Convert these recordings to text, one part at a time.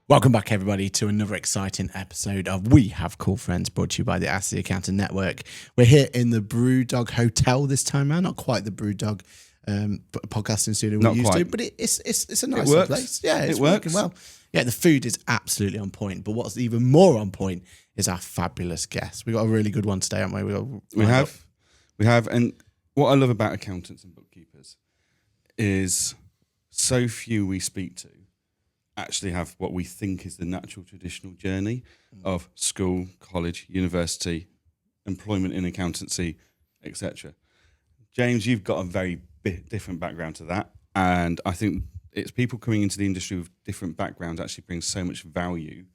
Welcome back, everybody, to another exciting episode of We Have Cool Friends, brought to you by the Ask the Accountant Network. We're here in the Brewdog Hotel this time around, not quite the Brewdog podcasting studio we used to, but it's a nice place. Yeah, it's working well. Yeah, the food is absolutely on point, but what's even more on point is our fabulous guests. We got a really good one today, haven't we? We have, and what I love about accountants and bookkeepers is so few we speak to actually have what we think is the natural traditional journey of school, college, university, employment in accountancy, etc. James, you've got a very different background to that, and I think it's people coming into the industry with different backgrounds actually brings so much value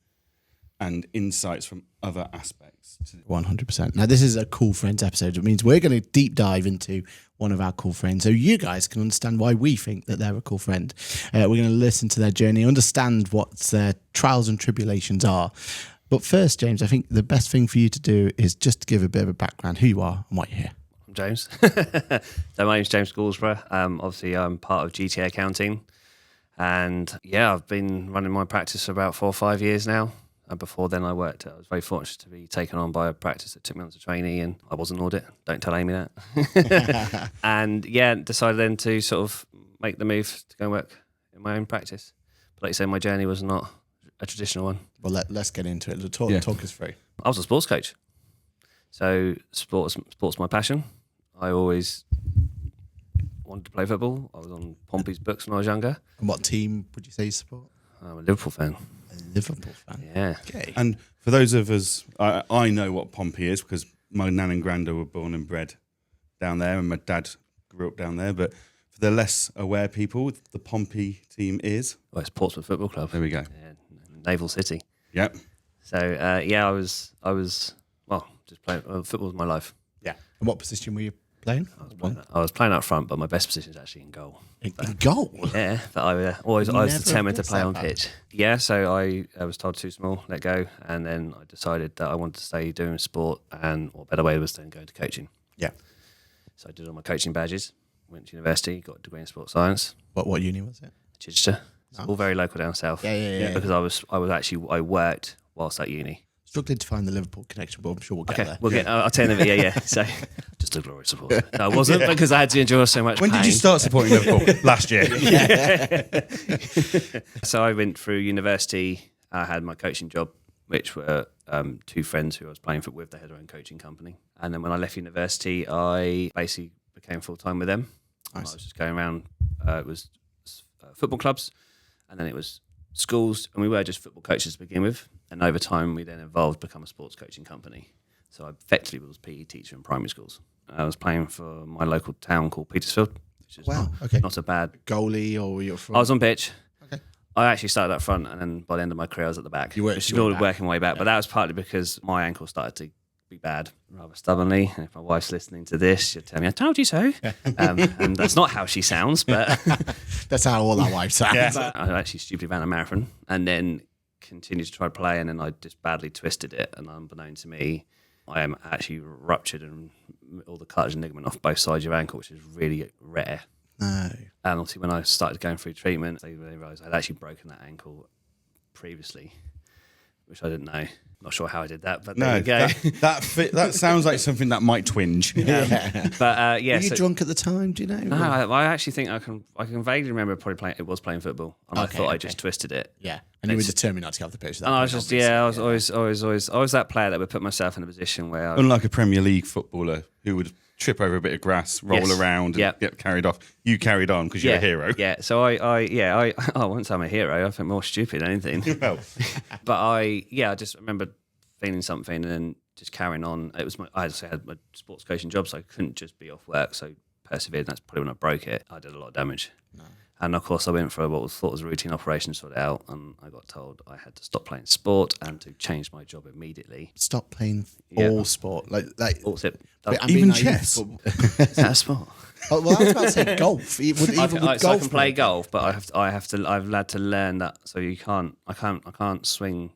and insights from other aspects. 100%. Now, this is a Cool Friends episode. It means we're going to deep dive into one of our cool friends so you guys can understand why we think that they're a cool friend. We're going to listen to their journey, understand what their trials and tribulations are. But first, James, I think the best thing for you to do is just to give a bit of a background, who you are and why you're here. I'm James. So my name's James Goulsbra. Obviously, I'm part of GTA Accounting. And yeah, I've been running my practice for about 4 or 5 years now. Before then, I was very fortunate to be taken on by a practice that took me on as a trainee, and I was an audit. Don't tell Amy that. And yeah, decided then to sort of make the move to go and work in my own practice. But like you say, my journey was not a traditional one. Well, let's get into it. Talk us through. I was a sports coach. So sports my passion. I always wanted to play football. I was on Pompey's books when I was younger. And what team would you say you support? I'm a Liverpool fan. A Liverpool fan? Yeah. Okay. And for those of us, I know what Pompey is because my nan and granda were born and bred down there, and my dad grew up down there. But for the less aware people, the Pompey team is? Well, it's Portsmouth Football Club. There we go. Yeah, Naval City. Yep. So I was just playing. Football was my life. Yeah. And what position were you playing? I was playing up front, but my best position is actually in goal. In goal? Yeah, but I was determined to play on pitch. Yeah, so I was told too small, let go, and then I decided that I wanted to stay doing sport, and what better way was than going to coaching. Yeah. So I did all my coaching badges, went to university, got a degree in sports science. What uni was it? Chichester. It's all very local down south. Yeah. Because I worked whilst at uni. Struggling to find the Liverpool connection, but I'm sure we'll get there. I'll tell you in a bit, yeah. So, just a glorious support. No, I wasn't because I had to endure so much When pain. did you start supporting Liverpool? Last year. So I went through university. I had my coaching job, which were 2 friends who I was playing football with. They had their own coaching company. And then when I left university, I basically became full-time with them. I was just going around. It was football clubs, and then it was schools, and we were just football coaches to begin with. And over time, we then evolved to become a sports coaching company. So I effectively was a PE teacher in primary schools. I was playing for my local town called Petersfield, which is not a bad goalie, or were you from? I was on pitch. Okay. I actually started up front, and then by the end of my career, I was at the back. You were working my way back, but that was partly because my ankle started to be bad rather stubbornly. And if my wife's listening to this, she'll tell me, "I told you so," and that's not how she sounds, but that's how all our wives sound. Yeah. I actually stupidly ran a marathon, and then continued to try to play, and then I just badly twisted it, and unbeknown to me, I am actually ruptured and all the cartilage and ligament off both sides of your ankle, which is really rare. No. And obviously when I started going through treatment, they realised I'd actually broken that ankle previously, which I didn't know. Not sure how I did that, but there you go. That sounds like something that might twinge. But were you drunk at the time? Do you know? No, I actually think I can vaguely remember probably playing football, and I thought I just twisted it. Yeah, and you were determined not to get off the pitch. And I was just I was always that player that would put myself in a position where unlike a Premier League footballer who would trip over a bit of grass, roll around, and get carried off. You carried on because you're a hero. Yeah. So I wouldn't say I'm a hero. I think more stupid than anything. Well. But I just remember feeling something and then just carrying on. It was I had my sports coaching job, so I couldn't just be off work. So persevered. And that's probably when I broke it. I did a lot of damage. No. And of course, I went for what was thought was a routine operation to sort it out, and I got told I had to stop playing sport and to change my job immediately. Stop playing all sport, like even chess. Is that a sport? Oh, well, I was about to say golf. I can play golf, but I've had to learn that. So I can't swing.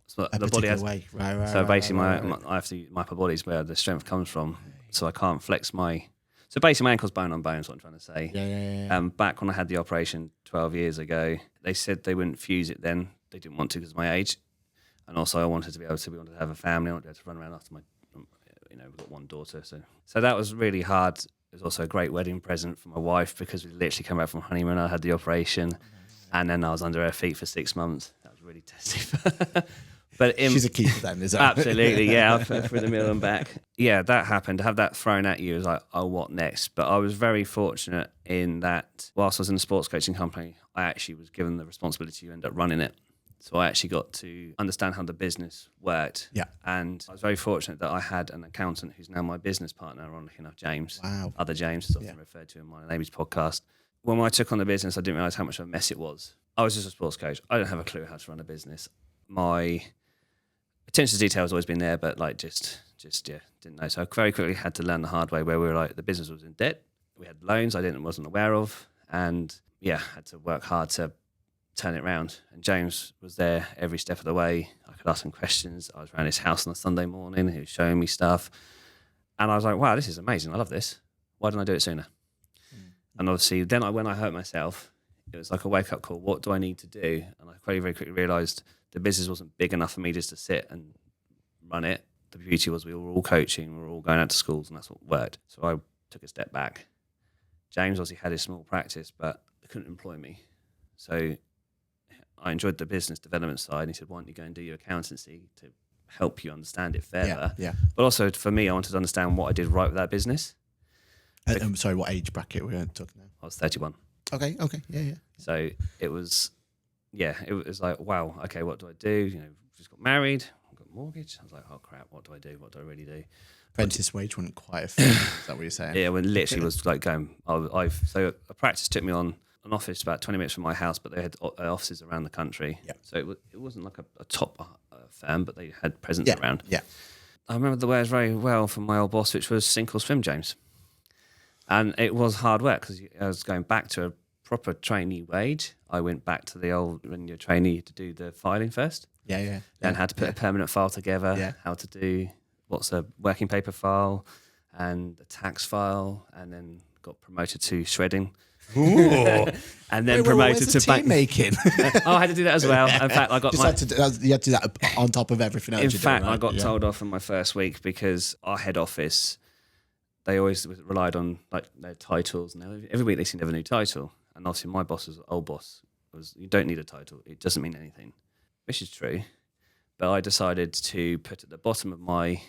So the body has, way. So basically, I have to. My upper body's where the strength comes from. So I can't flex my. So basically, my ankle's bone on bone is what I'm trying to say. Yeah. Back when I had the operation 12 years ago, they said they wouldn't fuse it then they didn't want to because of my age. And also I wanted to have a family. I wanted to be able to run around after we've got one daughter. So that was really hard. It was also a great wedding present for my wife because we literally came back from honeymoon. I had the operation and then I was under her feet for 6 months. That was really testy. But she's a keeper then, is that? Absolutely, yeah. I put her through the middle and back. Yeah, that happened. To have that thrown at you is like, oh, what next? But I was very fortunate in that whilst I was in a sports coaching company, I actually was given the responsibility to end up running it. So I actually got to understand how the business worked. Yeah. And I was very fortunate that I had an accountant who's now my business partner, ironically enough, James. Wow. Other James, is often referred to in my Navy's podcast. When I took on the business, I didn't realise how much of a mess it was. I was just a sports coach. I don't have a clue how to run a business. My attention to detail has always been there, but just didn't know. So I very quickly had to learn the hard way where we were like, the business was in debt. We had loans I wasn't aware of. And had to work hard to turn it around. And James was there every step of the way. I could ask him questions. I was around his house on a Sunday morning. He was showing me stuff. And I was like, wow, this is amazing. I love this. Why didn't I do it sooner? And obviously then when I hurt myself, it was like a wake up call. What do I need to do? And I very, very quickly realised the business wasn't big enough for me just to sit and run it. The beauty was we were all coaching, we were all going out to schools, and that's what worked. So I took a step back. James obviously had his small practice, but couldn't employ me. So I enjoyed the business development side. And he said, why don't you go and do your accountancy to help you understand it further? Yeah. But also for me, I wanted to understand what I did right with that business. I'm sorry, what age bracket we're talking now? I was 31. Okay, yeah. So it was like, wow, okay, what do I do? Just got married, got a mortgage. I was like, oh crap, what do I do? What do I really do? Apprentice wage wasn't quite a thing. Is that what you're saying? Yeah, when literally was like going, so a practice took me on an office about 20 minutes from my house, but they had offices around the country. Yeah. So it wasn't like a top firm, but they had presence around. Yeah. I remember the words very well from my old boss, which was sink or swim, James. And it was hard work because I was going back to a proper trainee wage. I went back to the old, when you're a trainee, to do the filing first. Yeah. Then had to put a permanent file together, how to do what's a working paper file and a tax file, and then got promoted to shredding. Ooh. And then promoted to bank making. I had to do that as well. In fact, I got you had to do that on top of everything else. In fact, I got told off in my first week because our head office, they always relied on like their titles, and every week they seemed to have a new title. And obviously, my boss's old boss was, you don't need a title; it doesn't mean anything, which is true. But I decided to put at the bottom of my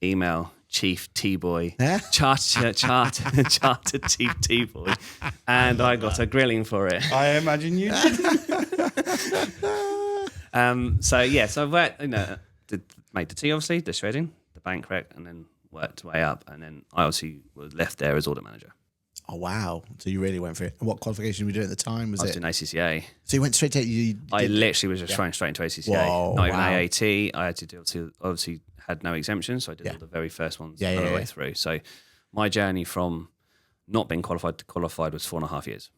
email, Chief T-Boy, chartered Chief T-Boy, and I got a grilling for it. I imagine you did. So I worked, made the tea, obviously, the shredding, the bank rec, and then worked way up. And then I obviously was left there as audit manager. Oh, wow. So you really went for it. And what qualification were you doing at the time? I was doing ACCA. So you went straight to... I literally was just thrown straight into ACCA. Whoa, Not even AAT. I had to do, obviously had no exemptions, so I did all the very first ones all the way through. So my journey from not being qualified to qualified was 4.5 years.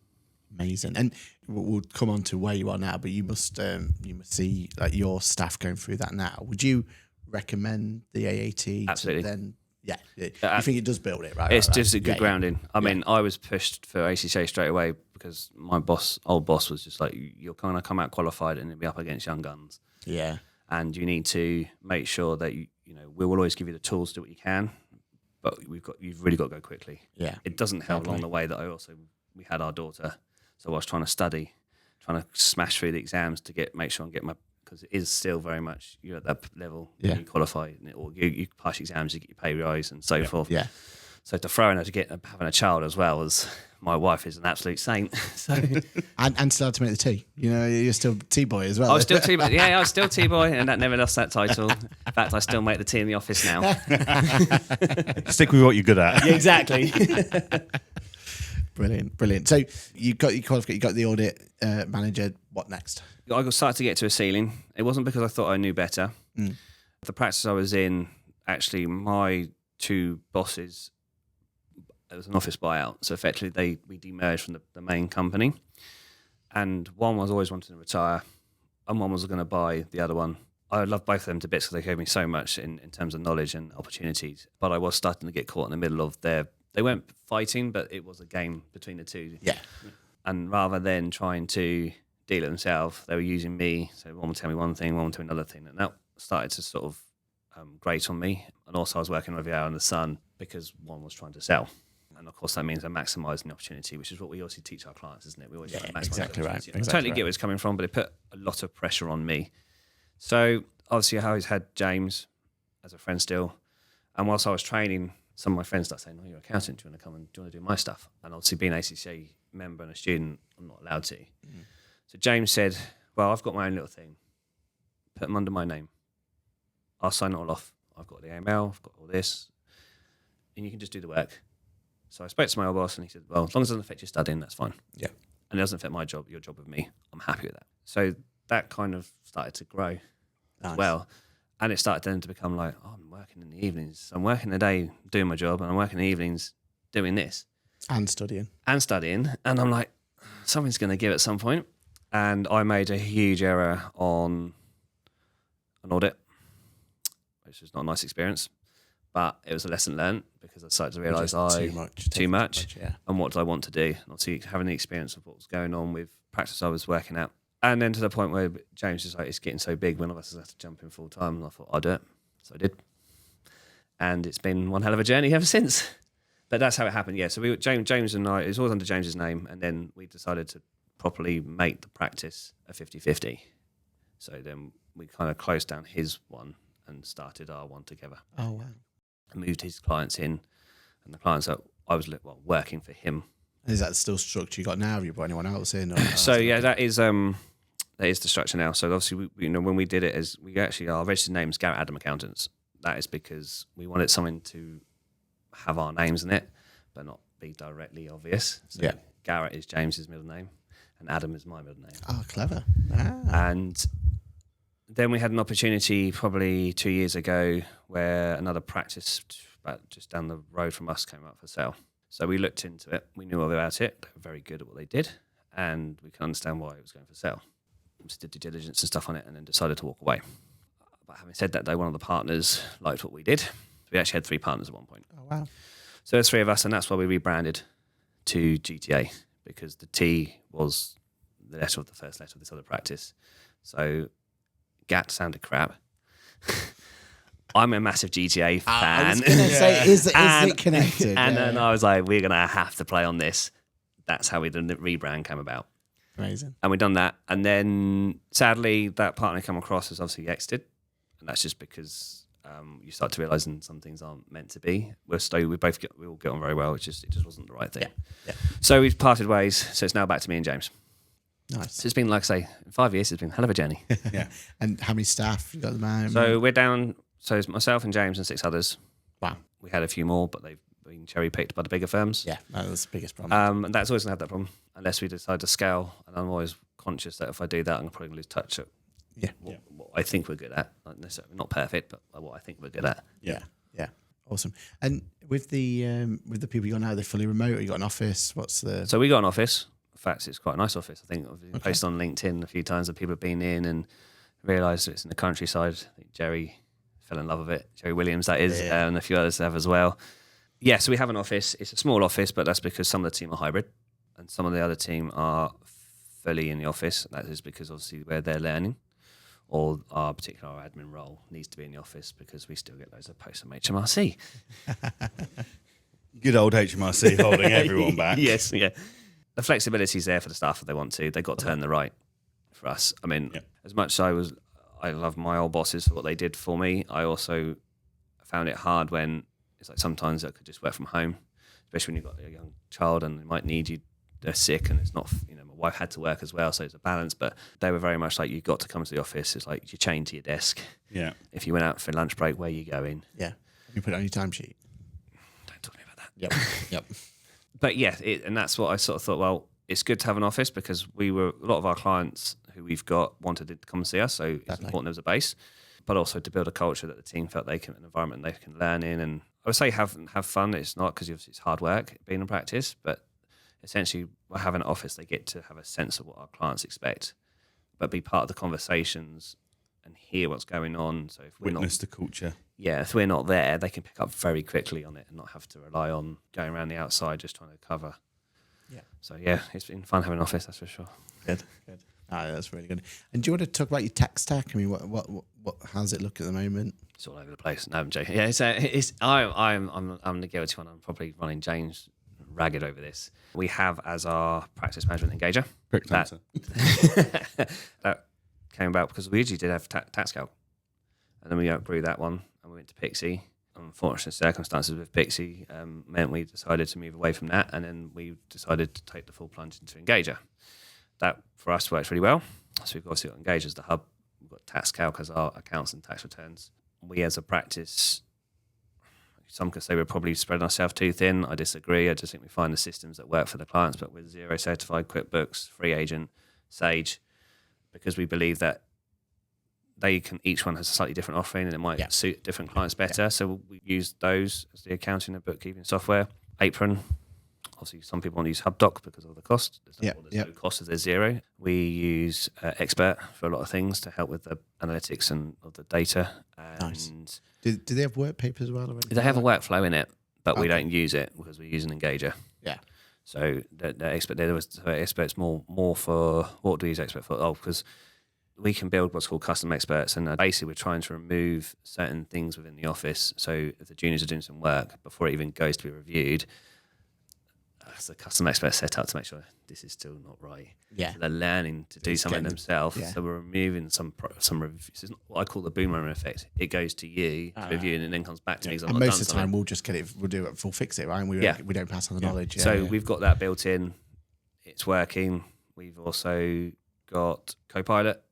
Amazing. And we'll come on to where you are now, but you must see like your staff going through that now. Would you recommend the AAT? Absolutely. Then you think it does build it, right? It's just a good grounding. I mean, I was pushed for ACCA straight away because my old boss was just like, you're kind of come out qualified and you'll be up against young guns. Yeah. And you need to make sure that we will always give you the tools to do what you can, but you've really got to go quickly. Yeah. It doesn't help along the way that we had our daughter, so I was trying to smash through the exams to make sure and get my, because it is still very much you're at that level when you qualify, or you pass exams, you get your pay rise and so forth. Yeah. So to throw in her to having a child as well as my wife is an absolute saint. So and still had to make the tea. You're still T-boy as well. I was still T-boy. Yeah, I was still T-boy, and that never lost that title. In fact, I still make the tea in the office now. Stick with what you're good at. Yeah, exactly. Brilliant. So you got your qualification, you got the audit manager. What next? I started to get to a ceiling. It wasn't because I thought I knew better. The practice I was in, actually, my two bosses, it was an office buyout. So effectively, we demerged from the main company. And one was always wanting to retire, and one was going to buy the other one. I love both of them to bits because they gave me so much in terms of knowledge and opportunities. But I was starting to get caught in the middle of they weren't fighting, but it was a game between the two. Yeah. And rather than trying to deal it themselves. They were using me. So one would tell me one thing, one would tell me another thing. And that started to sort of grate on me. And also I was working every hour in the sun because one was trying to sell. And of course that means they're maximising the opportunity, which is what we also teach our clients, isn't it? We always try to maximise exactly the right. opportunity. Exactly I totally right. get where it's coming from, but it put a lot of pressure on me. So obviously I always had James as a friend still. And whilst I was training, some of my friends started saying, "Oh, you're an accountant. Do you want to come and do you want to do my stuff?" And obviously being an ACCA member and a student, I'm not allowed to. So James said, "Well, I've got my own little thing. Put them under my name. I'll sign it all off. I've got the AML, I've got all this, and you can just do the work." So I spoke to my old boss and he said, "Well, as long as it doesn't affect your studying, that's fine. Yeah. And it doesn't affect my job, your job with me. I'm happy with that." So that kind of started to grow as well. And it started then to become like, oh, I'm working in the evenings. I'm working the day doing my job and I'm working in the evenings doing this. And studying. And studying. And I'm like, something's going to give at some point. And I made a huge error on an audit, which was not a nice experience. But it was a lesson learned because I started to realise too much. Yeah. And what did I want to do? And obviously having the experience of what was going on with practice I was working at. And then to the point where James was like, it's getting so big, one of us has to jump in full time. And I thought, I'll do it. So I did. And it's been one hell of a journey ever since. But that's how it happened, yeah. So James and I, it was always under James's name. And then we decided to properly make the practice a 50-50. So then we kind of closed down his one and started our one together. Oh, wow. And moved his clients in. And the clients that I was working for him. Is that still structure you got now? Have you brought anyone else in? Or, So yeah, that is the structure now. So obviously, when we did it, as we actually our registered name is Garrett Adam Accountants. That is because we wanted something to have our names in it, but not be directly obvious. So Yeah. Garrett is James's middle name, and Adam is my middle name. Oh, clever. Ah. And then we had an opportunity probably 2 years ago where another practice about just down the road from us came up for sale. So we looked into it. We knew all about it. They were very good at what they did, and we can understand why it was going for sale. We just did due diligence and stuff on it, and then decided to walk away. But having said that, though, one of the partners liked what we did. We actually had 3 partners at one point. Oh, wow. So there's 3 of us, and that's why we rebranded to GTA, because the T was the letter of the first letter of this other practice. So GAT sounded crap. I'm a massive GTA fan. I was going to say, is it connected? And then I was like, we're going to have to play on this. That's how the rebrand came about. Amazing. And we've done that. And then sadly, that partner come across has obviously exited. And that's just because you start to realise some things aren't meant to be. We all get on very well. It just wasn't the right thing. Yeah. So we've parted ways. So it's now back to me and James. Nice. So it's been, like I say, in 5 years, it's been a hell of a journey. Yeah. And how many staff you got at the moment? So we're down. So it's myself and James and 6 others. Wow. We had a few more, but they've been cherry picked by the bigger firms. Yeah, that's the biggest problem. And that's always going to have that problem unless we decide to scale. And I'm always conscious that if I do that, I'm probably going to lose touch at what I think we're good at. Not necessarily not perfect, but what I think we're good at. Yeah. Awesome. And with the people you got now, they're fully remote. Or you got an office? What's the? So we got an office. In fact, it's quite a nice office. I think I've posted on LinkedIn a few times that people have been in and realised it's in the countryside. I think Jerry fell in love with it. Jerry Williams, that is, and a few others have as well. Yeah, so we have an office. It's a small office, but that's because some of the team are hybrid and some of the other team are fully in the office. That is because obviously where they're learning or our particular admin role needs to be in the office because we still get loads of posts from HMRC. Good old HMRC holding everyone back. Yes, yeah. The flexibility is there for the staff if they want to. They've got to earn the right for us. I mean, as much as I love my old bosses for what they did for me, I also found it hard when it's like sometimes I could just work from home, especially when you've got a young child and they might need you, they're sick and it's not, my wife had to work as well, so it's a balance, but they were very much like, you've got to come to the office. It's like you're chained to your desk. Yeah. If you went out for lunch break, where are you going? Yeah. You put it on your timesheet. Don't talk to me about that. Yep. But yeah, and that's what I sort of thought, well, it's good to have an office because a lot of our clients who we've got wanted to come and see us, so it's important there was a base, but also to build a culture that the team felt an environment they can learn in. And I would say have fun. It's not because it's hard work being in practice, but essentially by having an office, they get to have a sense of what our clients expect, but be part of the conversations and hear what's going on. So if witness the culture. Yeah, if we're not there, they can pick up very quickly on it and not have to rely on going around the outside just trying to cover. Yeah. So yeah, it's been fun having an office, that's for sure. Good. That's really good. And do you want to talk about your tech stack? I mean, what how's it look at the moment? It's all over the place. No, I'm joking. Yeah, I'm the guilty one. I'm probably running James ragged over this. We have as our practice management engager. Quick answer. That came about because we usually did have TaxCalc, and then we outgrew that one and we went to Pixie. Unfortunate circumstances with Pixie meant we decided to move away from that, and then we decided to take the full plunge into Engager. That for us works really well. So we've obviously got Engager as the hub. We've got TaxCalc as our accounts and tax returns. We as a practice, some could say we're probably spreading ourselves too thin. I disagree. I just think we find the systems that work for the clients, but with Xero certified, QuickBooks, Free Agent, Sage, because we believe that each one has a slightly different offering and it might suit different clients better. So we use those as the accounting and bookkeeping software. Apron, obviously some people want to use HubDoc because of the cost. There's no cost if there's Xero. We use Expert for a lot of things to help with the analytics and of the data. And nice. Do they have work papers as well? They have a workflow in it, but we don't use it because we use an Engager. Yeah. So the Expert, Expert's more for, what do we use Expert for? Oh, because we can build what's called custom experts, and basically we're trying to remove certain things within the office. So if the juniors are doing some work before it even goes to be reviewed, the custom expert set up to make sure this is still not right. Yeah, so they're learning to do something themselves. Yeah. So we're removing some reviews. It's what I call the boomerang effect. It goes to you to review, and then comes back to me. And most of the time, we'll just get it. We'll do it. We'll fix it, right? And we don't pass on the knowledge. So we've got that built in. It's working. We've also got Copilot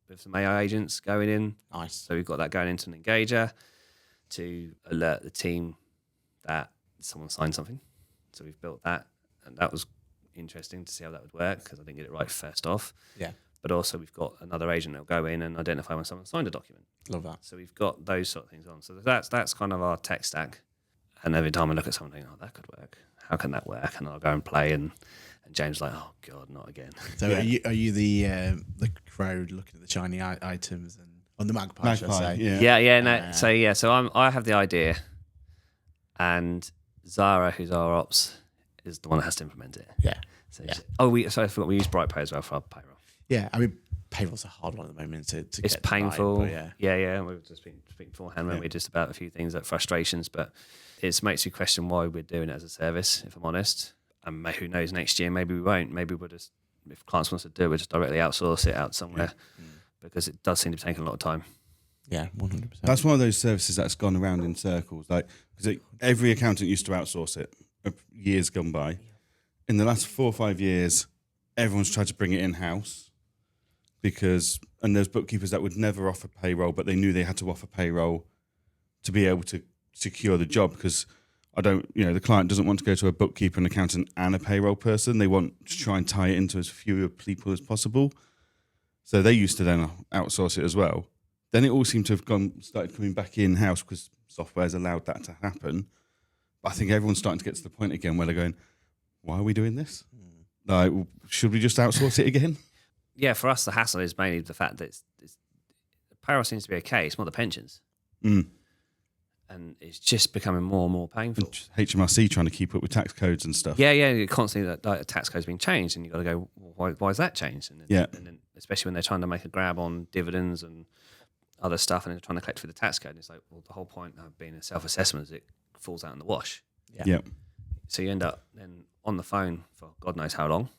with some AI agents going in. Nice. So we've got that going into an Engager to alert the team that someone signed something. So we've built that, and that was interesting to see how that would work because I didn't get it right first off. Yeah. But also we've got another agent that'll go in and identify when someone signed a document. Love that. So we've got those sort of things on. So that's kind of our tech stack. And every time I look at something, oh, that could work. How can that work? And I'll go and play, and James is like, oh God, not again. So are you the crowd looking at the shiny items and on the magpie? Should I say? So I have the idea, and Zara, who's our ops, is the one that has to implement it. Yeah. So I forgot we use BrightPay as well for our payroll. Yeah, I mean payroll's a hard one at the moment to it's get painful. Right, yeah. We were just speaking beforehand when we just about a few things like frustrations, but it makes you question why we're doing it as a service. If I'm honest, and who knows, next year maybe we won't. Maybe we'll just, if clients want us to do it, we'll just directly outsource it out somewhere because it does seem to be taking a lot of time. Yeah, 100%. That's one of those services that's gone around in circles. Like, because every accountant used to outsource it years gone by. In the last 4 or 5 years, everyone's tried to bring it in-house and there's bookkeepers that would never offer payroll, but they knew they had to offer payroll to be able to secure the job because the client doesn't want to go to a bookkeeper, an accountant, and a payroll person. They want to try and tie it into as few people as possible. So they used to then outsource it as well. Then it all seemed to have started coming back in-house because software's allowed that to happen. But I think everyone's starting to get to the point again where they're going, why are we doing this? Like, should we just outsource it again? Yeah, for us, the hassle is mainly the fact that payroll seems to be okay. It's more the pensions. And it's just becoming more and more painful. HMRC trying to keep up with tax codes and stuff. Yeah, constantly that tax code's being changed, and you've got to go, why is that changed? And then especially when they're trying to make a grab on dividends and other stuff, and they're trying to collect through the tax code. And it's like, well, the whole point of being a self-assessment is it falls out in the wash. Yeah. So you end up then on the phone for God knows how long,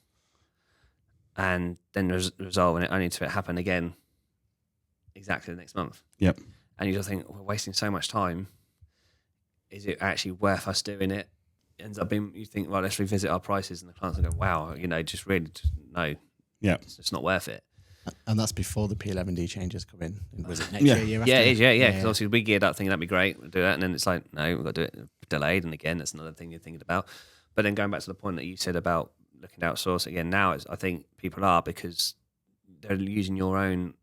and then resolving it only to happen again exactly the next month. Yep. And you just think, we're wasting so much time. Is it actually worth us doing it? It ends up being, you think, well, let's revisit our prices, and the clients will go, wow, no. Yeah. It's not worth it. And that's before the P11D changes come in. Was it next year after? Yeah, it is, yeah. Because obviously we geared up thinking that'd be great, we'll do that, and then it's like, no, we've got to do it delayed, and again, that's another thing you're thinking about. But then going back to the point that you said about looking to outsource again, now I think people are, because they're using your own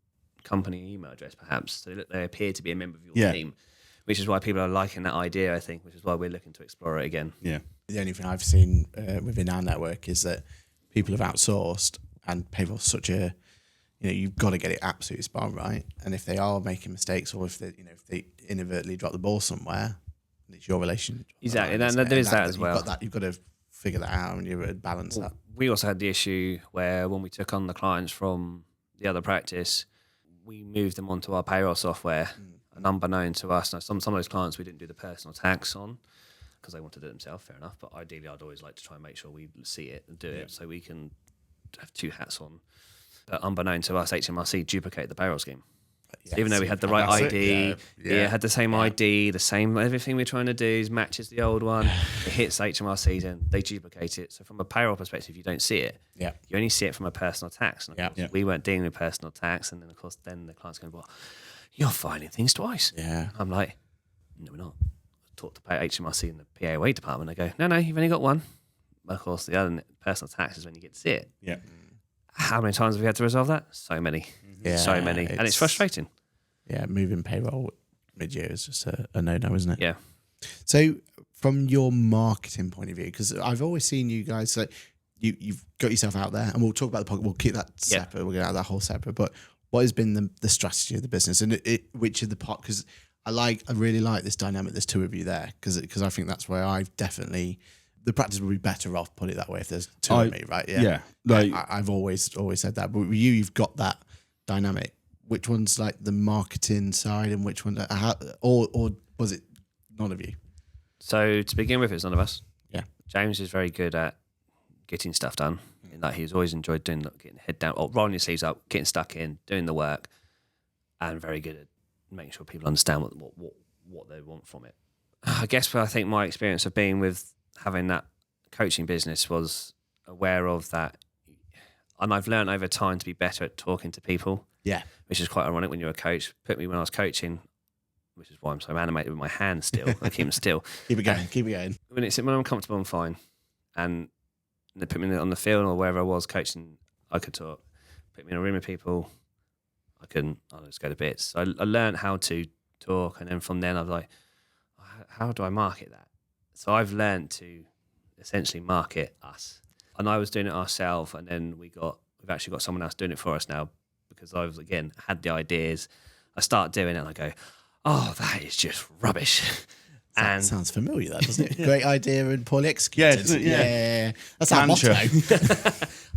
company email address perhaps, so they appear to be a member of your team, which is why people are liking that idea, I think, which is why we're looking to explore it again. Yeah. The only thing I've seen within our network is that people have outsourced, and payroll's such a, you've got to get it absolutely spot on right. And if they are making mistakes, or if they inadvertently drop the ball somewhere, it's your relationship. Exactly, and there is that as well. You've got to figure that out and you would balance that. We also had the issue where when we took on the clients from the other practice, we moved them onto our payroll software, and unbeknown to us, now some of those clients we didn't do the personal tax on because they wanted to do it themselves, fair enough, but ideally I'd always like to try and make sure we see it and do it so we can have two hats on. But unbeknown to us, HMRC duplicated the payroll scheme. Yes. Even though we had the right ID, had the same ID, the same, everything we're trying to do is matches the old one. It hits HMRC and they duplicate it. So from a payroll perspective, you don't see it. Yeah. You only see it from a personal tax. And of course, we weren't dealing with personal tax. And then, of course, then the client's going, well, you're filing things twice. Yeah. I'm like, no, we're not. I talked to HMRC in the PAOA department. I go, no, you've only got one. But of course, the other personal tax is when you get to see it. Yeah. How many times have we had to resolve that? So many. Yeah, so many. And it's frustrating. Yeah, moving payroll mid-year is just a no-no, isn't it? Yeah. So from your marketing point of view, because I've always seen you guys, like you've got yourself out there, and we'll talk about the podcast, we'll keep that separate, we'll get out of that whole separate, but what has been the strategy of the business, and which of the part, because I really like this dynamic, there's two of you there, because I think that's where I've definitely, the practice would be better off, put it that way, if there's two of me, right? Yeah. Like, I've always said that, but with you've got that dynamic. Which one's like the marketing side and which one, or was it none of you? So to begin with, it's none of us. Yeah. James is very good at getting stuff done. In that he's always enjoyed doing, getting head down, or rolling your sleeves up, getting stuck in, doing the work, and very good at making sure people understand what they want from it. I guess I think my experience of being with having that coaching business was aware of that, and I've learned over time to be better at talking to people. Yeah. Which is quite ironic when you're a coach. Put me when I was coaching, which is why I'm so animated with my hands still. I keep them still. Keep it going. When I'm comfortable, I'm fine. And they put me on the field or wherever I was coaching, I could talk. Put me in a room of people, I couldn't. I'll just go to bits. So I learned how to talk, and then from then I was like, how do I market that? So I've learned to essentially market us. And I was doing it ourselves, and then we've actually got someone else doing it for us now, because I've, again, had the ideas. I start doing it and I go, oh, that is just rubbish. That sounds familiar, that, doesn't it? Great idea and poorly executed. Yeah. That's our motto.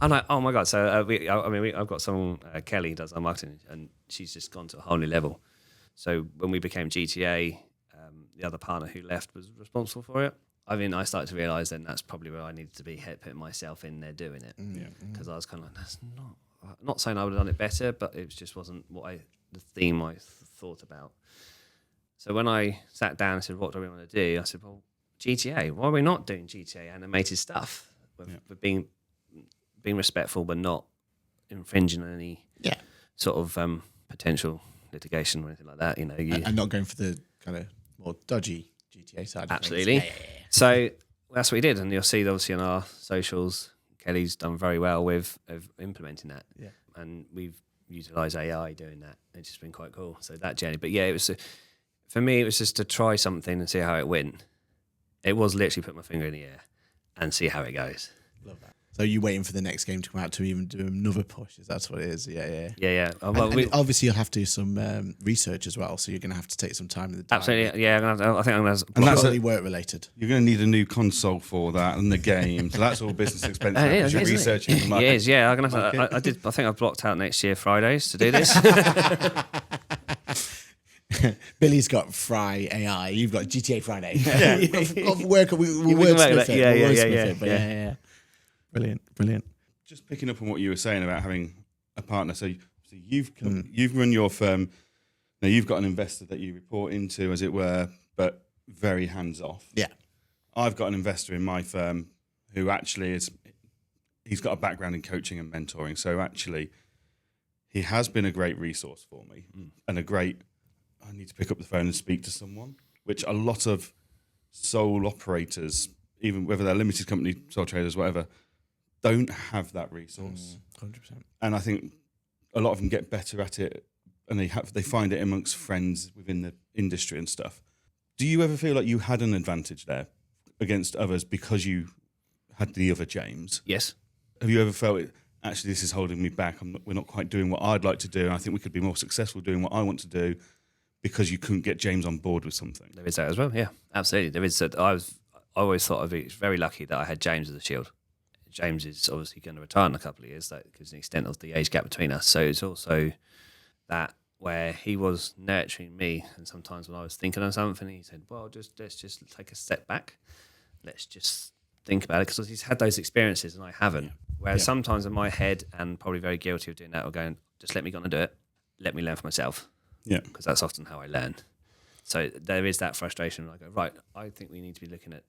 I'm like, oh my God. So, I've got someone, Kelly does our marketing, and she's just gone to a whole new level. So when we became GTA, the other partner who left was responsible for it. I mean, I started to realise then that's probably where I needed to be, putting myself in there doing it. Because I was kind of like, that's not saying I would have done it better, but it just wasn't the theme I thought about. So when I sat down and said, what do we want to do? I said, well, GTA. Why are we not doing GTA animated stuff? With being respectful, but not infringing on any sort of potential litigation or anything like that. You know, and not going for the kind of more dodgy GTA side. Absolutely. So that's what we did, and you'll see obviously on our socials, Kelly's done very well with implementing that. Yeah. And we've utilised AI doing that. It's just been quite cool. So that journey. But yeah, it was for me, it was just to try something and see how it went. It was literally put my finger in the air and see how it goes. Love that. So you're waiting for the next game to come out to even do another push? Is that what it is? Yeah. Well, and obviously, you'll have to do some research as well. So you're going to have to take some time in the day. Absolutely, yeah. I think I'm going to. And that's probably work related. You're going to need a new console for that and the game. So that's all business expenses. You're researching the market. It is, yeah. I'm going to have to, I think I've blocked out next year Fridays to do this. Billy's got Fry AI. You've got GTA Friday. We'll work with it. Yeah. Brilliant. Just picking up on what you were saying about having a partner. So you've run your firm. Now you've got an investor that you report into, as it were, but very hands off. Yeah. I've got an investor in my firm who actually he's got a background in coaching and mentoring. So actually, he has been a great resource for me and I need to pick up the phone and speak to someone, which a lot of sole operators, even whether they're limited company, sole traders, whatever, don't have that resource. 100%. And I think a lot of them get better at it, and they find it amongst friends within the industry and stuff. Do you ever feel like you had an advantage there against others because you had the other James? Yes. Have you ever felt actually this is holding me back? We're not quite doing what I'd like to do, and I think we could be more successful doing what I want to do, because you couldn't get James on board with something? There is that as well, yeah, absolutely. There is that. I always thought it's very lucky that I had James as a shield. James is obviously going to retire in a couple of years, because the extent of the age gap between us. So it's also that where he was nurturing me, and sometimes when I was thinking of something, he said, well, let's just take a step back. Let's just think about it, because he's had those experiences and I haven't. Whereas sometimes in my head, and probably very guilty of doing that, or going, just let me go and do it. Let me learn for myself. Yeah. Because that's often how I learn. So there is that frustration when I go, right, I think we need to be looking at,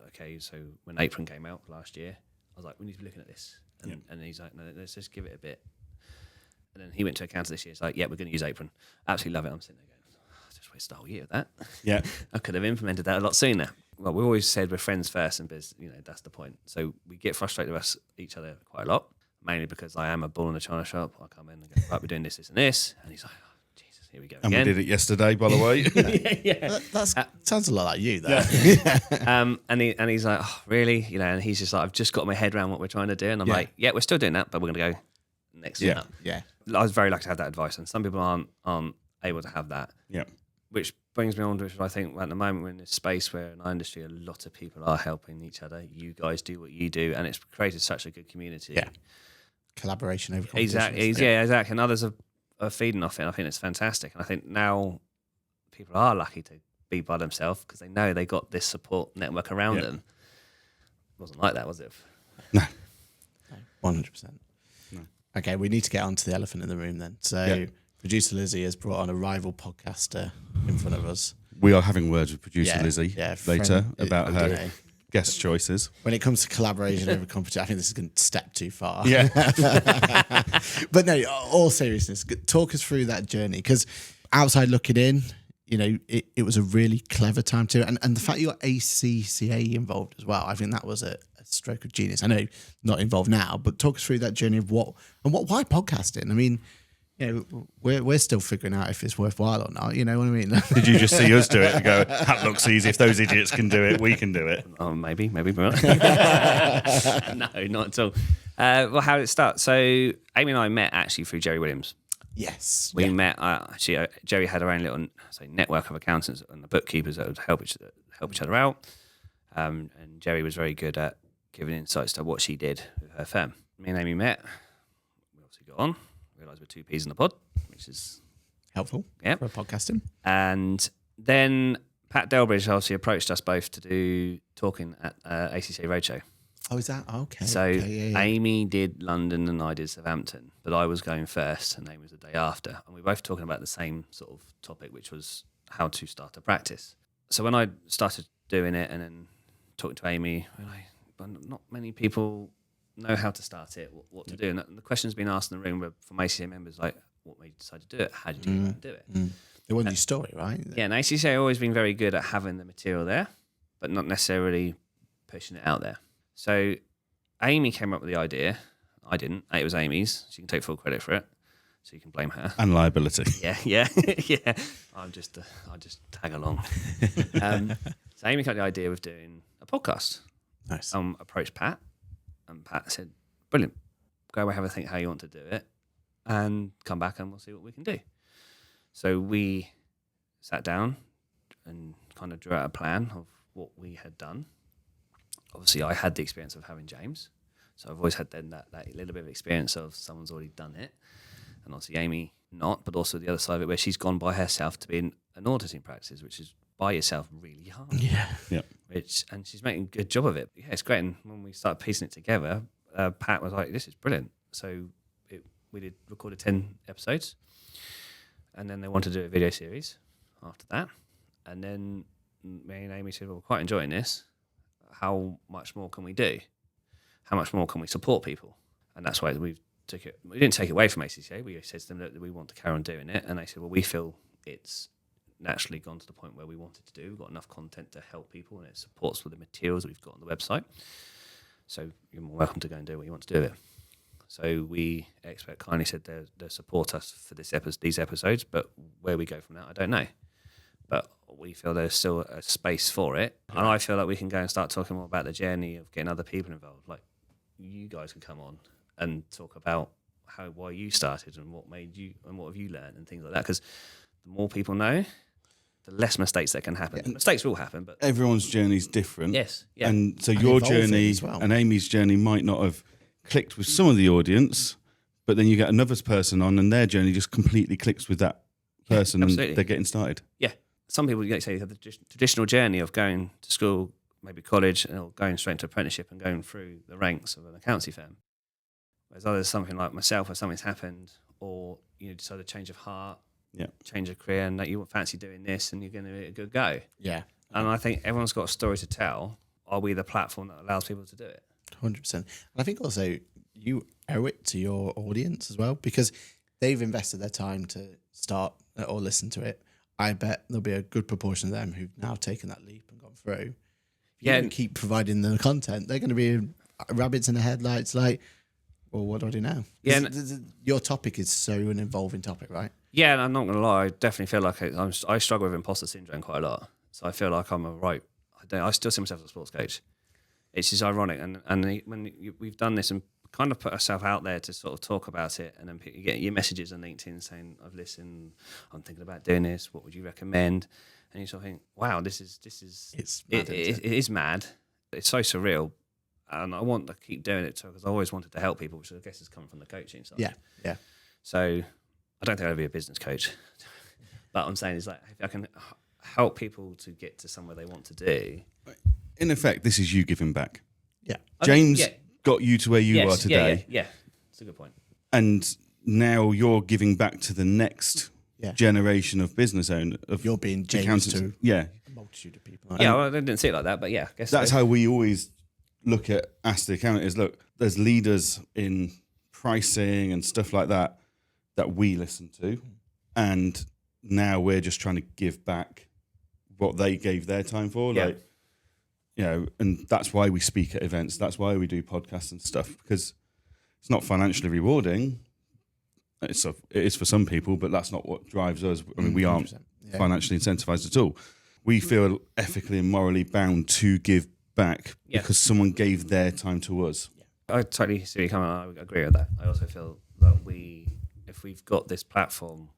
okay, so when Apron came out last year, I was like, we need to be looking at this. And he's like, no, let's just give it a bit. And then he went to accounts this year. He's like, yeah, we're going to use Apron. Absolutely love it. I'm sitting there going, I just wasted a whole year of that. Yeah. I could have implemented that a lot sooner. Well, we always said we're friends first, and that's the point. So we get frustrated with each other quite a lot, mainly because I am a bull in a china shop. I come in and go, right, we're doing this, and this. And he's like, oh, Jesus, here we go And again. we did it yesterday, by the way. yeah. That sounds a lot like you, though. And he's like, oh, really? And he's just like, I've just got my head around what we're trying to do. And I'm like, yeah, we're still doing that, but we're going to go next thing up. Yeah. I was very lucky to have that advice, and some people aren't able to have that. Yeah. Which brings me on to, I think at the moment we're in this space where in our industry a lot of people are helping each other. You guys do what you do, and it's created such a good community. Yeah. Collaboration over competition. Exactly. Yeah, exactly. And others are feeding off it. And I think it's fantastic. And I think now people are lucky to be by themselves because they know they got this support network around them. It wasn't like that, was it? No. 100%. No. Okay, we need to get on to the elephant in the room then. So producer Lizzie has brought on a rival podcaster in front of us. We are having words with producer Yeah, Lizzie yeah, later friend- about her okay. guest choices. When it comes to collaboration over competition, I think this is going to step too far. Yeah. But no, all seriousness, talk us through that journey, because outside looking in, it was a really clever time too. And the fact you got ACCA involved as well, I think that was a stroke of genius. I know not involved now, but talk us through that journey of why podcasting? I mean, we're still figuring out if it's worthwhile or not. You know what I mean? Did you just see us do it and go, that looks easy. If those idiots can do it, we can do it. Oh, maybe not. No, not at all. Well, how did it start? So Amy and I met actually through Jerry Williams. Yes. We met. Jerry had her own little network of accountants and the bookkeepers that would help each other out. And Jerry was very good at giving insights to what she did with her firm. Me and Amy met. We obviously got on. Realised we're two peas in the pod, which is helpful for podcasting. And then Pat Delbridge obviously approached us both to do talking at ACCA Roadshow. Oh, is that okay? So yeah. Amy did London and I did Southampton, but I was going first and Amy was the day after. And we were both talking about the same sort of topic, which was how to start a practice. So when I started doing it and then talking to Amy, not many people know how to start it, what to do. And the questions being asked in the room were from ACCA members, like, what made you decide to do it? How did you do it? It wasn't your story, right? Yeah, and ACCA have always been very good at having the material there, but not necessarily pushing it out there. So Amy came up with the idea. I didn't. It was Amy's. She can take full credit for it, so you can blame her. And liability. Yeah. I just tag along. So Amy got the idea of doing a podcast. Nice. Approached Pat, and Pat said, "Brilliant. Go away, have a think how you want to do it, and come back and we'll see what we can do." So we sat down and kind of drew out a plan of what we had done. Obviously, I had the experience of having James, so I've always had then that little bit of experience of someone's already done it, and obviously Amy not, but also the other side of it where she's gone by herself to be in an auditing practice, which is by yourself really hard. Yeah. And she's making a good job of it. Yeah, it's great. And when we started piecing it together, Pat was like, "This is brilliant." So we recorded 10 episodes, and then they wanted to do a video series after that, and then me and Amy said, "Well, we're quite enjoying this. How much more can we do? How much more can we support people?" And that's why we took it. We didn't take it away from ACCA. We said to them that we want to carry on doing it, and they said, "Well, we feel it's naturally gone to the point where we wanted to do. We've got enough content to help people, and it supports with the materials that we've got on the website. So you're more welcome to go and do what you want to do with it." So we expert kindly said they'll support us for these episodes, but where we go from that, I don't know. But we feel there's still a space for it. And I feel like we can go and start talking more about the journey of getting other people involved. Like you guys can come on and talk about why you started and what made you and what have you learned and things like that. Because the more people know, the less mistakes that can happen. Mistakes will happen, but everyone's journey is different. yes, yeah. And so your journey as well. and Amy's journey might not have clicked with some of the audience, but then you get another person on and their journey just completely clicks with that person and absolutely. they're getting started. Yeah. Some people, like say, have the traditional journey of going to school, maybe college, or going straight into apprenticeship and going through the ranks of an accountancy firm. Whereas others, something like myself, where something's happened, or you decide a change of heart, change of career, and that you fancy doing this, and you're going to give it a good go. Yeah. And I think everyone's got a story to tell. Are we the platform that allows people to do it? 100%. And I think also you owe it to your audience as well, because they've invested their time to start or listen to it. I bet there'll be a good proportion of them who've now taken that leap and gone through. If you don't keep providing the content, they're going to be rabbits in the headlights like, well, what do I do now? Yeah, your topic is so an evolving topic, right? Yeah, and I'm not going to lie, I definitely feel like I struggle with imposter syndrome quite a lot. So I feel like I'm I still see myself as a sports coach. It's just ironic. And when we've done this and kind of put ourselves out there to sort of talk about it, and then you get your messages on LinkedIn saying, I've listened, I'm thinking about doing this, what would you recommend? And you sort of think, wow, this is mad, it is mad. It's so surreal. And I want to keep doing it because I always wanted to help people, which I guess has come from the coaching side. Yeah. So I don't think I'll be a business coach. But I'm saying is like, if I can help people to get to somewhere they want to do. In effect, this is you giving back. Yeah. James got you to where you are today. Yeah. It's a good point. And now you're giving back to the next generation of business owners. You're being James to a multitude of people. Yeah, well, I didn't see it like that, but yeah. I guess that's how we always look at Ask the Accountant is, look, there's leaders in pricing and stuff like that we listen to. And now we're just trying to give back what they gave their time for. Yeah. Like, you know, and that's why we speak at events. That's why we do podcasts and stuff, because it's not financially rewarding. It is for some people, but that's not what drives us. I mean, we aren't financially incentivized at all. We feel ethically and morally bound to give back because someone gave their time to us. I totally see you coming. I agree with that. I also feel that if we've got this platform,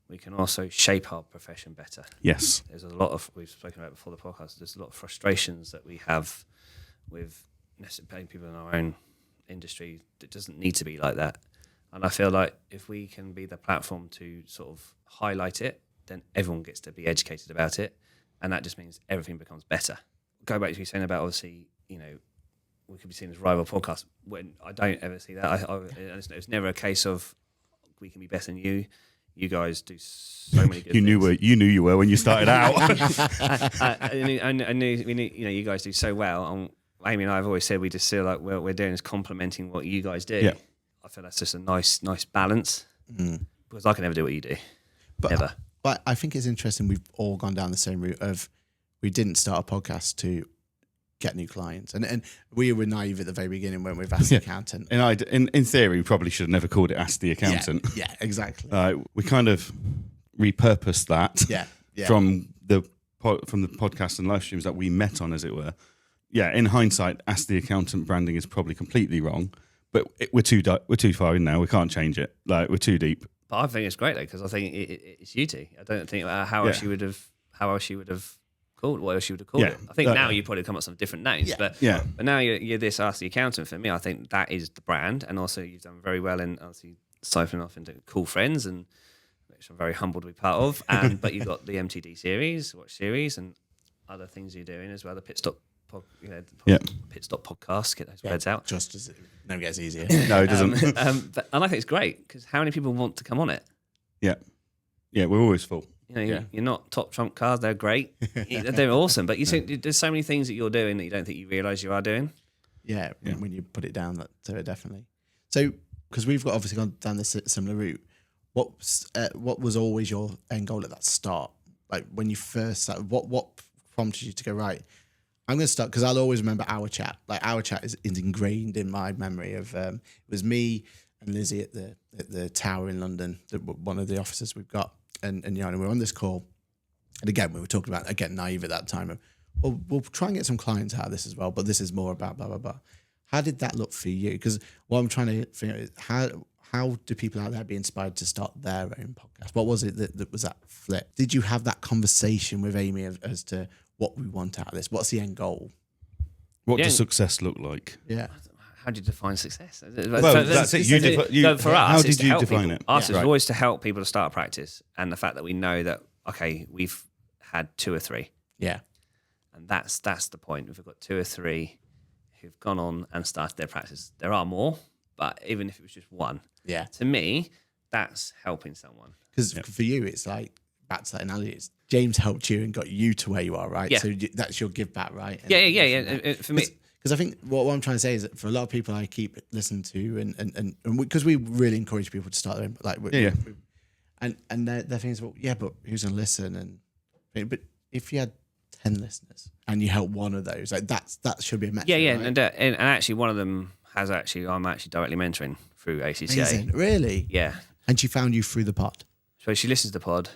we can also shape our profession better. Yes. There's a lot of, we've spoken about before the podcast, there's a lot of frustrations that we have with paying people in our own industry. It doesn't need to be like that. And I feel like if we can be the platform to sort of highlight it, then everyone gets to be educated about it. And that just means everything becomes better. Go back to you saying about, obviously, you know, we could be seen as rival podcasts. When I don't ever see that. It's never a case of we can be better than you. You guys do so many good things. You knew you were when you started out. I knew you guys do so well. And Amy and I have always said we just feel like what we're doing is complementing what you guys do. Yeah. I feel that's just a nice balance because I can never do what you do. Never. But I think it's interesting. We've all gone down the same route of we didn't start a podcast to get new clients, and we were naive at the very beginning when we've asked the accountant. And in theory, we probably should have never called it Ask the Accountant. Yeah, exactly. We kind of repurposed that from the podcast and live streams that we met on, as it were. Yeah, in hindsight, Ask the Accountant branding is probably completely wrong, but we're too far in now. We can't change it. Like, we're too deep. But I think it's great though, because I think it's you two. I don't think how else you would have called, what else you would have called it. I think now you probably come up with some different names, but now you're this Ask the Accountant. For me, I think that is the brand, and also you've done very well in obviously siphoning off into Cool Friends, and which I'm very humbled to be part of. But you've got the MTD series, watch series, and other things you're doing as well. The Pit Stop. Pit Stop podcast, get those words out. Just as it never gets easier. No, it doesn't. And I think it's great because how many people want to come on it? Yeah, we're always full. You know, you're not top trump cards. They're great. They're awesome. But you think there's so many things that you're doing that you don't think you realise you are doing. Yeah, when you put it down to it, definitely. So, because we've obviously gone down this similar route, what was always your end goal at that start? Like when you first started, what prompted you to go, right, I'm going to start, because I'll always remember our chat. Like our chat is ingrained in my memory of it was me and Lizzie at the Tower in London, one of the offices we've got, and you know, we're on this call, and again we were talking about naive at that time of, well, we'll try and get some clients out of this as well, but this is more about blah blah blah. How did that look for you? Because what I'm trying to figure out is how do people out there be inspired to start their own podcast? What was it that was that flip? Did you have that conversation with Amy as to what we want out of this? What's the end goal? What does success look like? Yeah. How do you define success? Well, that's it. For us, how it's did to you help define people. it? Us is Right. always to help people to start a practice, and the fact that we know that we've had 2 or 3, Yeah. and that's the point. We've got 2 or 3 who've gone on and started their practice. There are more, but even if it was just one, Yeah. to me, that's helping someone. Because for you, it's like, back to that analogy, it's James helped you and got you to where you are, right? Yeah. So that's your give back, right? And Yeah. For me, because I think what I'm trying to say is that for a lot of people I keep listening to, and because we really encourage people to start their own, like, and their thing is, well, yeah, but who's going to listen? But if you had 10 listeners and you help one of those, like that should be a metric. yeah. Right? And actually, one of them I'm actually directly mentoring through ACCA. Amazing. Really? Yeah. And she found you through the pod. So she listens to the pod,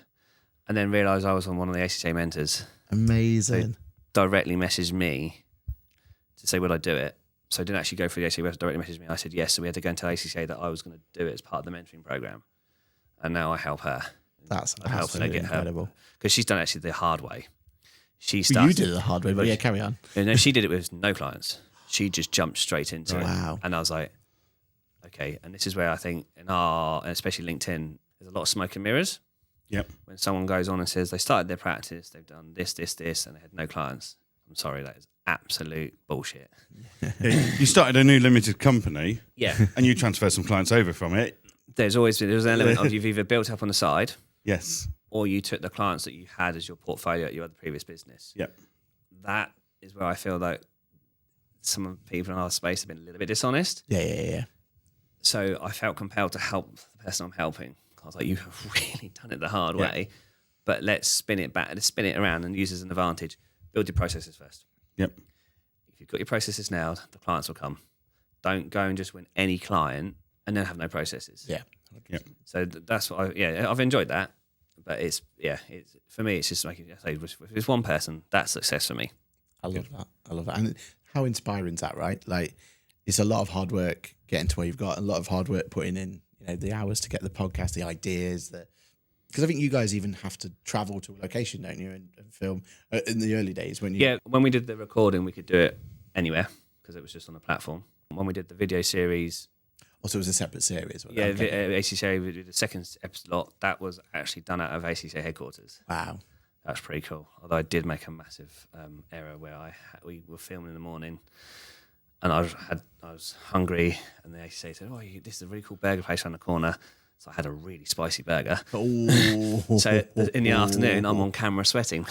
and then realised I was on one of the ACCA mentors. Amazing. Directly messaged me to say, would I do it? So I didn't actually go through the ACCA, directly messaged me. I said yes, so we had to go and tell ACCA that I was going to do it as part of the mentoring program. And now I help her. That's I'm helping her absolutely get incredible. Because she's done actually the hard way. She Well, started. you did it the hard way, but yeah, carry on. No, she did it with no clients. She just jumped straight into it. Wow. And I was like, okay. And this is where I think and especially LinkedIn, there's a lot of smoke and mirrors. Yep. When someone goes on and says they started their practice, they've done this, and they had no clients. I'm sorry, that is absolute bullshit. You started a new limited company. Yeah. And you transferred some clients over from it. There's an element of you've either built up on the side Yes. or you took the clients that you had as your portfolio at your other previous business. Yep. That is where I feel like some of the people in our space have been a little bit dishonest. Yeah. So I felt compelled to help the person I'm helping. I was like, you have really done it the hard way, but let's spin it back, let's spin it around and use it as an advantage. Build your processes first. Yep. If you've got your processes nailed, the clients will come. Don't go and just win any client and then have no processes. Yeah. So that's what I've enjoyed that. But it's for me, it's just making, if it's one person, that's success for me. I love that. And how inspiring is that, right? Like, it's a lot of hard work getting to where you've got, a lot of hard work putting in, the hours to get the podcast, the ideas, because I think you guys even have to travel to a location, don't you, and film in the early days when you... Yeah, when we did the recording, we could do it anywhere because it was just on the platform. When we did the video series... Also, it was a separate series. Yeah, ACCA, we did the second episode, that was actually done out of ACCA headquarters. Wow. That's pretty cool. Although I did make a massive error where we were filming in the morning and I was hungry and the ACCA said, this is a really cool burger place around the corner. So I had a really spicy burger. Oh. So in the afternoon, I'm on camera sweating.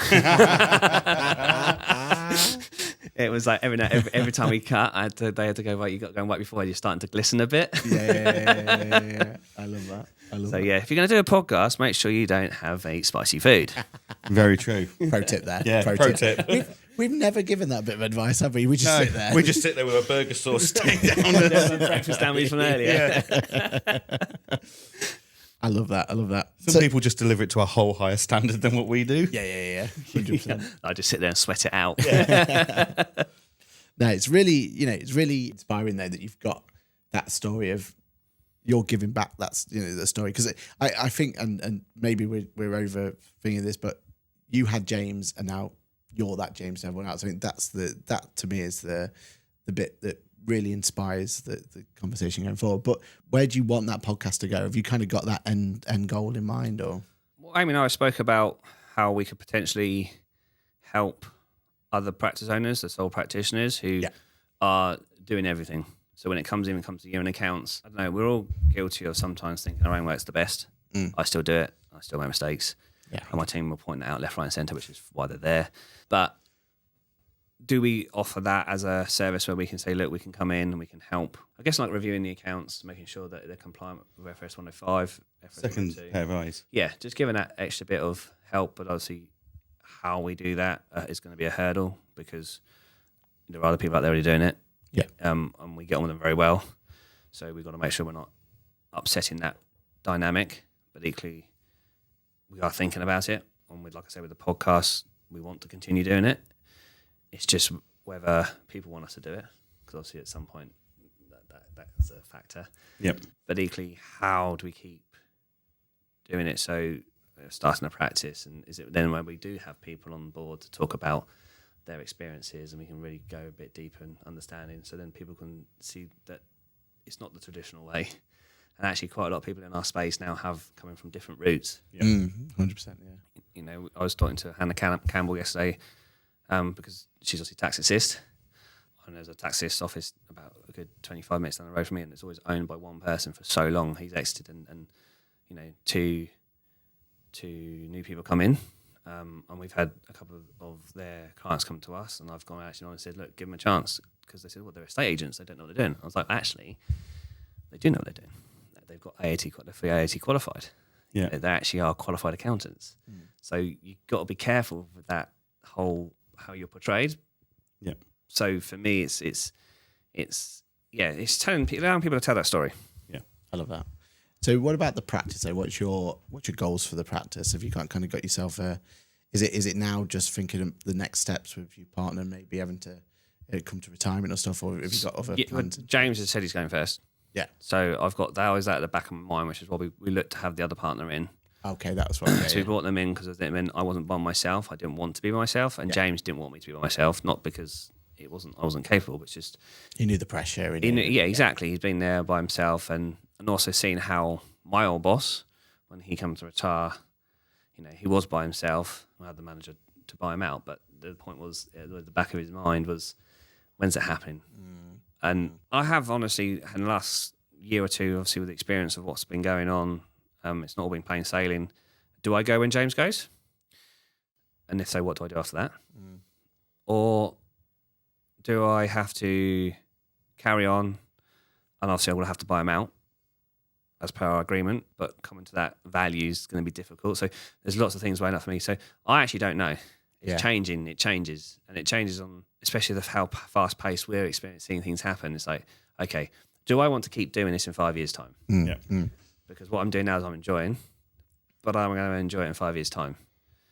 It was like every time we cut, they had to go, you got to go and wipe your forehead. You're starting to glisten a bit. Yeah. I love that. So yeah, if you're going to do a podcast, make sure you don't have spicy food. Very true. Pro tip there. Yeah, pro tip. We've never given that bit of advice, have we? We just sit there. We just sit there with a burger sauce down. Breakfast sandwich from earlier. I love that. Some people just deliver it to a whole higher standard than what we do. Yeah. 100%. I just sit there and sweat it out. No, it's really inspiring though that you've got that story of you're giving back. That's the story, because I think and maybe we're overthinking this, but you had James and now you're that James to everyone else. I think that to me is the bit that really inspires the conversation going forward. But where do you want that podcast to go? Have you kind of got that end goal in mind, or? Well, Amy and I spoke about how we could potentially help other practice owners, the sole practitioners who are doing everything. So when it comes to year-end accounts, I don't know, we're all guilty of sometimes thinking our own work's the best. I still do it. I still make mistakes. Yeah. And my team will point that out left, right and centre, which is why they're there. But do we offer that as a service where we can say, look, we can come in and we can help? I guess like reviewing the accounts, making sure that they're compliant with FRS 105, FRS Second 102. pair of eyes. Yeah, just giving that extra bit of help. But obviously how we do that is going to be a hurdle because there are other people out there already doing it. Yeah. And we get on with them very well. So we've got to make sure we're not upsetting that dynamic, but equally we are thinking about it. And like I said, with the podcast, we want to continue doing it. It's just whether people want us to do it, because obviously at some point that's a factor. Yep. But equally, how do we keep doing it? So starting a practice, and is it then when we do have people on board to talk about their experiences, and we can really go a bit deeper in understanding, so then people can see that it's not the traditional way. And actually, quite a lot of people in our space now have coming from different routes. 100%, yeah. You know, I was talking to Hannah Campbell yesterday because she's obviously tax assist. And there's a tax assist office about a good 25 minutes down the road from me, and it's always owned by one person for so long. He's exited, and you know, two new people come in. And we've had a couple of their clients come to us, and I've gone actually on and said, look, give them a chance, because they said, well, they're estate agents, they don't know what they're doing. I was like, actually, they do know what they're doing. They've got they're fully AAT qualified. Yeah. They actually are qualified accountants. So you've got to be careful with that whole how you're portrayed. Yeah. So for me, it's allowing people to tell that story. Yeah. I love that. So what about the practice? So what's your goals for the practice? Have you kind of got yourself is it now just thinking of the next steps with your partner, maybe having to come to retirement or stuff, or have you got other plans? James has said he's going first. Yeah. So I've got that always at the back of my mind, which is why we looked to have the other partner in. Okay, that was right. Yeah, So we brought them in because I wasn't by myself. I didn't want to be by myself, and James didn't want me to be by myself. Not because I wasn't capable, but just he knew the pressure. Yeah, exactly. He's been there by himself, and also seen how my old boss, when he came to retire, you know, he was by himself. I had the manager to buy him out, but the point was, at the back of his mind was, when's it happening? And I have honestly, in the last year or two, obviously with the experience of what's been going on, it's not all been plain sailing. Do I go when James goes? And if so, what do I do after that? Or do I have to carry on? And obviously I will have to buy him out as per our agreement, but coming to that value is going to be difficult. So there's lots of things weighing up for me. So I actually don't know. It's changing. It changes. And it changes on, especially how fast paced we're experiencing things happen. It's like, okay, do I want to keep doing this in 5 years' time? Because what I'm doing now is I'm enjoying, but I'm going to enjoy it in 5 years' time.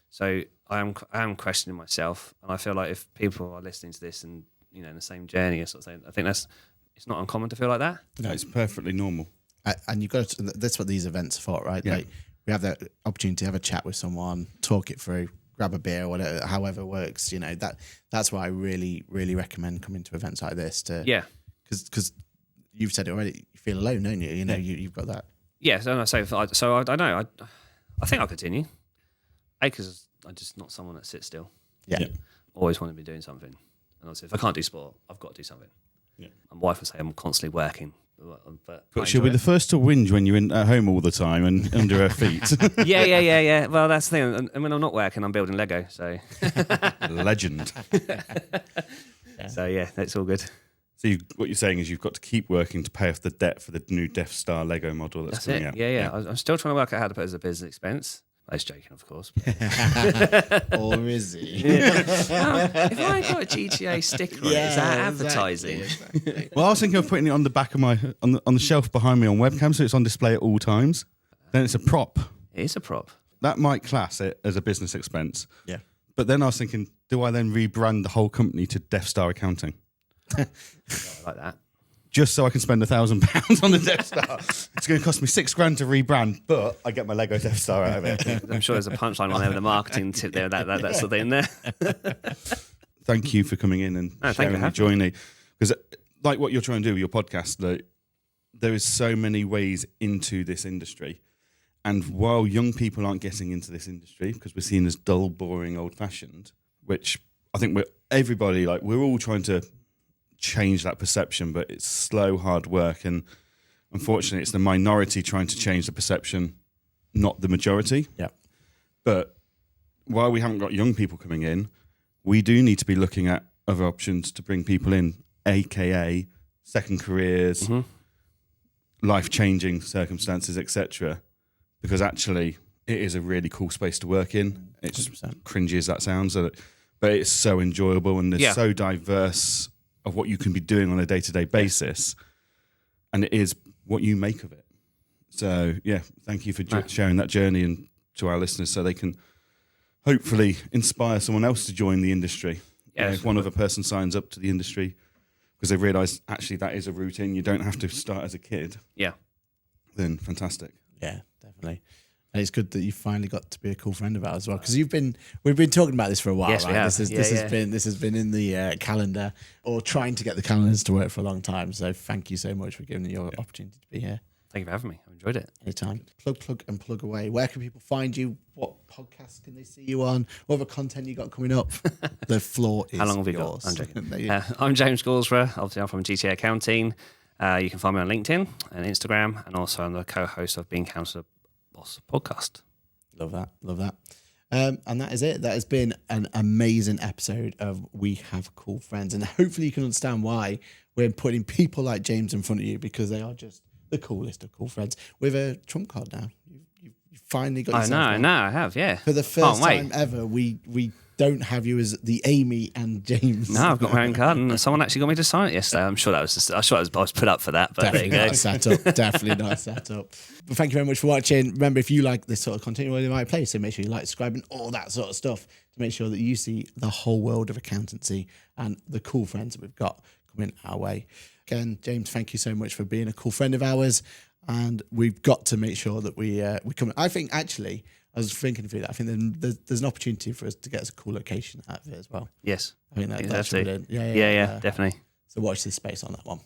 So I am questioning myself, and I feel like if people are listening to this and, you know, in the same journey or sort of thing, I think it's not uncommon to feel like that. No, it's perfectly normal. And you've got to, that's what these events are for, right? Yeah. Like, we have that opportunity to have a chat with someone, talk it through, grab a beer, whatever, however works. You know, that's why I really, really recommend coming to events like this. Because you've said it already, you feel alone, don't you? You know, you've got that. Yeah, so I know. I think I'll continue. Because I'm just not someone that sits still. Yeah. Always want to be doing something. And obviously, if I can't do sport, I've got to do something. Yeah. My wife would say I'm constantly working. But she'll be the first to whinge when you're at home all the time and under her feet. Yeah. Well, that's the thing. And when I'm not working, I'm building Lego. So Legend. So yeah, that's all good. So what you're saying is you've got to keep working to pay off the debt for the new Death Star Lego model that's coming out. Yeah. I'm still trying to work out how to put it as a business expense. I was joking, of course. Or is he? If I got a GTA sticker on it, is that advertising? Exactly. Well, I was thinking of putting it on the back of my on the shelf behind me on webcam, so it's on display at all times. Then it's a prop. It is a prop. That might class it as a business expense. Yeah. But then I was thinking, do I then rebrand the whole company to Death Star Accounting? I like that. Just so I can spend £1,000 on the Death Star. It's going to cost me $6,000 to rebrand, but I get my Lego Death Star out of it. I'm sure there's a punchline on there with the marketing tip there, that sort of thing there. Thank you for coming in and sharing your journey. Because like what you're trying to do with your podcast, like, there is so many ways into this industry. And while young people aren't getting into this industry because we're seen as dull, boring, old-fashioned, which I think we're all trying to change that perception, but it's slow, hard work. And unfortunately, it's the minority trying to change the perception, not the majority. Yeah. But while we haven't got young people coming in, we do need to be looking at other options to bring people in, aka second careers, life-changing circumstances, etc. Because actually, it is a really cool space to work in. It's 100%. cringy as that sounds, but it's so enjoyable and it's so diverse of what you can be doing on a day-to-day basis, and it is what you make of it. So, yeah, thank you for sharing that journey and to our listeners so they can hopefully inspire someone else to join the industry. Yeah, if one other person signs up to the industry, because they've realised actually that is a routine. You don't have to start as a kid. Yeah. Then fantastic. Yeah, definitely. And it's good that you finally got to be a cool friend of ours as well, because we've been talking about this for a while. Yes, right? we have. This has been in the calendar, or trying to get the calendars to work for a long time. So thank you so much for giving me your opportunity to be here. Thank you for having me. I enjoyed it. Anytime. Plug away. Where can people find you? What podcasts can they see you on? What other content you got coming up? The floor is How long have we yours. got? I'm joking. There you I'm James Goulsbra. Obviously, I'm from GTA Accounting. You can find me on LinkedIn and Instagram, and also I'm the co-host of Being Counselor Boss podcast. Love that. And that is it. That has been an amazing episode of We Have Cool Friends. And hopefully you can understand why we're putting people like James in front of you, because they are just the coolest of cool friends. With a trump card now. You finally got yourself I one. know, I have, yeah. For the first time ever, we don't have you as the Amy and James. No, I've got my own card, and someone actually got me to sign it yesterday. I'm sure that was I was put up for that, but Definitely there you go. nice setup. Definitely nice setup. But thank you very much for watching. Remember, if you like this sort of content, you're in the right place. So make sure you like, subscribe, and all that sort of stuff to make sure that you see the whole world of accountancy and the cool friends that we've got coming our way. Again, James, thank you so much for being a cool friend of ours. And we've got to make sure that we come. I think actually, I was thinking through that. I think there's an opportunity for us to get us a cool location out of it as well. Yes. I think that should be Exactly. done. Yeah, Definitely. So watch this space on that one.